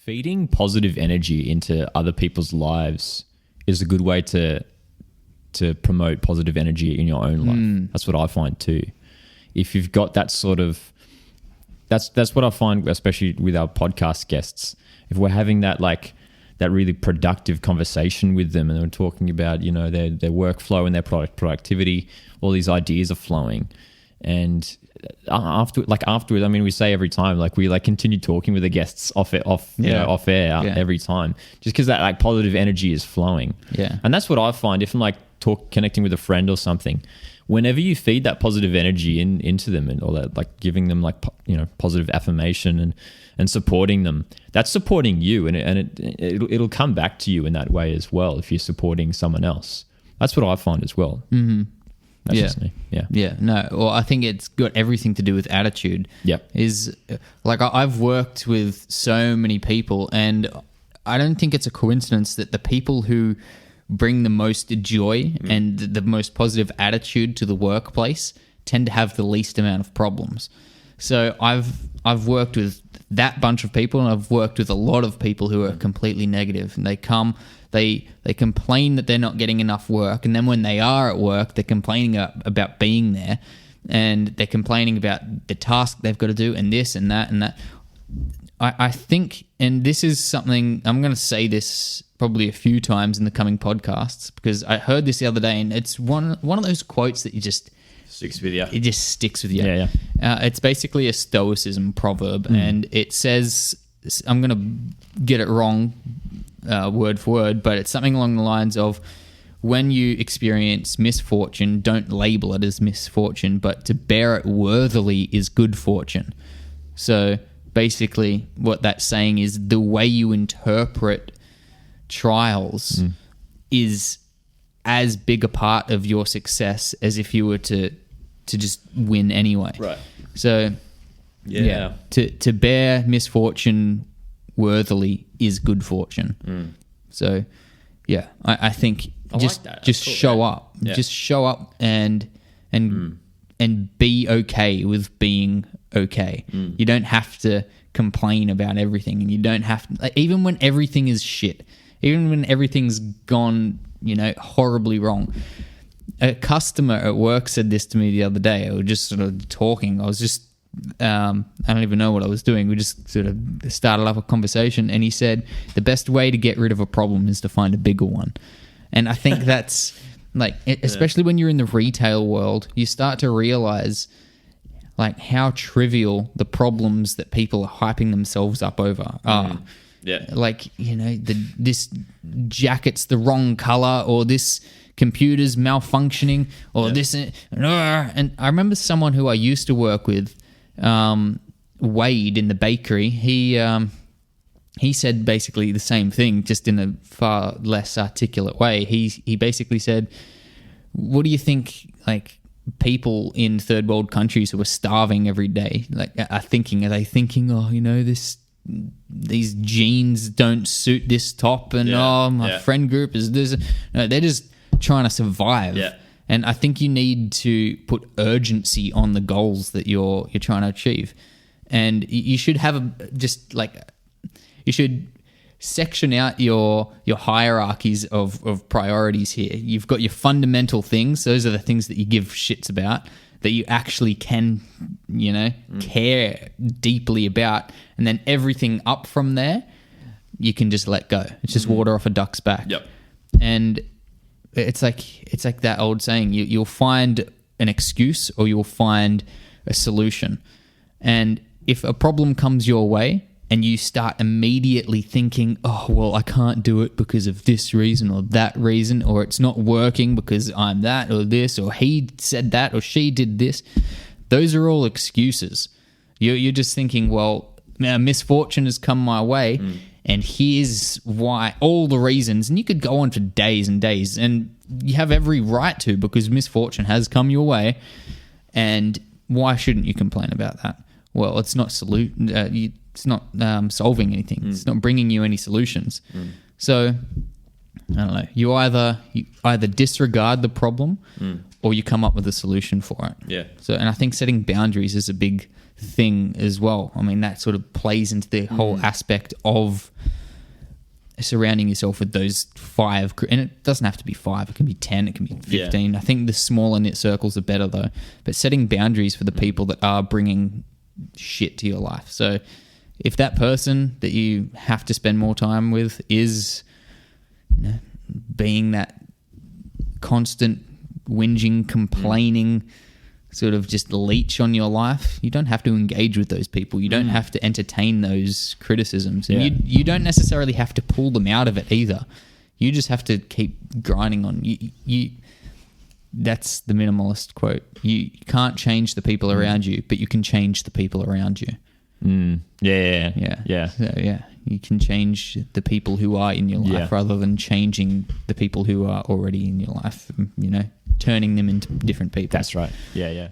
feeding positive energy into other people's lives is a good way to promote positive energy in your own life. That's what I find too. If you've got that sort of, that's what I find, especially with our podcast guests. If we're having that that really productive conversation with them, and we're talking about their workflow and their productivity, all these ideas are flowing, and afterwards, I mean, we say every time, we continue talking with the guests off air every time, just because that positive energy is flowing. Yeah, and that's what I find if I'm connecting with a friend or something. Whenever you feed that positive energy into them, and all that, giving them positive affirmation and supporting them, that's supporting you, and it'll come back to you in that way as well. If you're supporting someone else, that's what I find as well. Mm-hmm. That's just me. Yeah. No, well, I think it's got everything to do with attitude. Yep. I've worked with so many people, and I don't think it's a coincidence that the people who bring the most joy and the most positive attitude to the workplace tend to have the least amount of problems. So I've worked with that bunch of people, and I've worked with a lot of people who are completely negative, and they complain that they're not getting enough work, and then when they are at work, they're complaining about being there, and they're complaining about the task they've got to do, and this and that and that. I think, and this is something, I'm going to say this probably a few times in the coming podcasts, because I heard this the other day, and it's one of those quotes that you just... Sticks with you. It just sticks with you. Yeah. It's basically a Stoicism proverb, and it says, I'm going to get it wrong word for word, but it's something along the lines of, when you experience misfortune, don't label it as misfortune, but to bear it worthily is good fortune. So basically what that's saying is the way you interpret trials is as big a part of your success as if you were to just win anyway. Right. So to bear misfortune worthily is good fortune. So I think just show up. Yeah. Just show up and be okay with being okay. You don't have to complain about everything, and you don't have to, even when everything is shit, even when everything's gone, horribly wrong. A customer at work said this to me the other day. I was just sort of talking. I was just, I don't even know what I was doing. We just sort of started up a conversation, and he said, the best way to get rid of a problem is to find a bigger one. And I think that's especially when you're in the retail world, you start to realize how trivial the problems that people are hyping themselves up over are. Yeah. This jacket's the wrong color, or this computer's malfunctioning, or this. And I remember someone who I used to work with, Wade in the bakery. He said basically the same thing, just in a far less articulate way. He basically said, "What do you think? People in third world countries who are starving every day, are they thinking, oh, these jeans don't suit this top, and my friend group is this." No, they're just trying to survive. Yeah. And I think you need to put urgency on the goals that you're trying to achieve, and you should have you should section out your hierarchies of priorities here. You've got your fundamental things; those are the things that you give shits about, that you actually can, care deeply about, and then everything up from there, you can just let go. It's just water off a duck's back. Yep. And it's like that old saying: you'll find an excuse or you'll find a solution. And if a problem comes your way, and you start immediately thinking, oh, well, I can't do it because of this reason or that reason, or it's not working because I'm that or this, or he said that or she did this. Those are all excuses. You're just thinking, well, misfortune has come my way, and here's why, all the reasons. And you could go on for days and days, and you have every right to, because misfortune has come your way. And why shouldn't you complain about that? Well, it's not it's not solving anything. It's not bringing you any solutions. So I don't know. You either disregard the problem or you come up with a solution for it. Yeah. So, and I think setting boundaries is a big thing as well. I mean, that sort of plays into the whole aspect of surrounding yourself with those 5, and it doesn't have to be 5, it can be 10, it can be 15. I think the smaller knit circles are better though, but setting boundaries for the people that are bringing shit to your life. So if that person that you have to spend more time with is, being that constant whinging, complaining, sort of just leech on your life, you don't have to engage with those people. You don't have to entertain those criticisms. And you don't necessarily have to pull them out of it either. You just have to keep grinding on. You that's the minimalist quote. You can't change the people around you, but you can change the people around you. Yeah. So, you can change the people who are in your life rather than changing the people who are already in your life, turning them into different people. That's right. Yeah.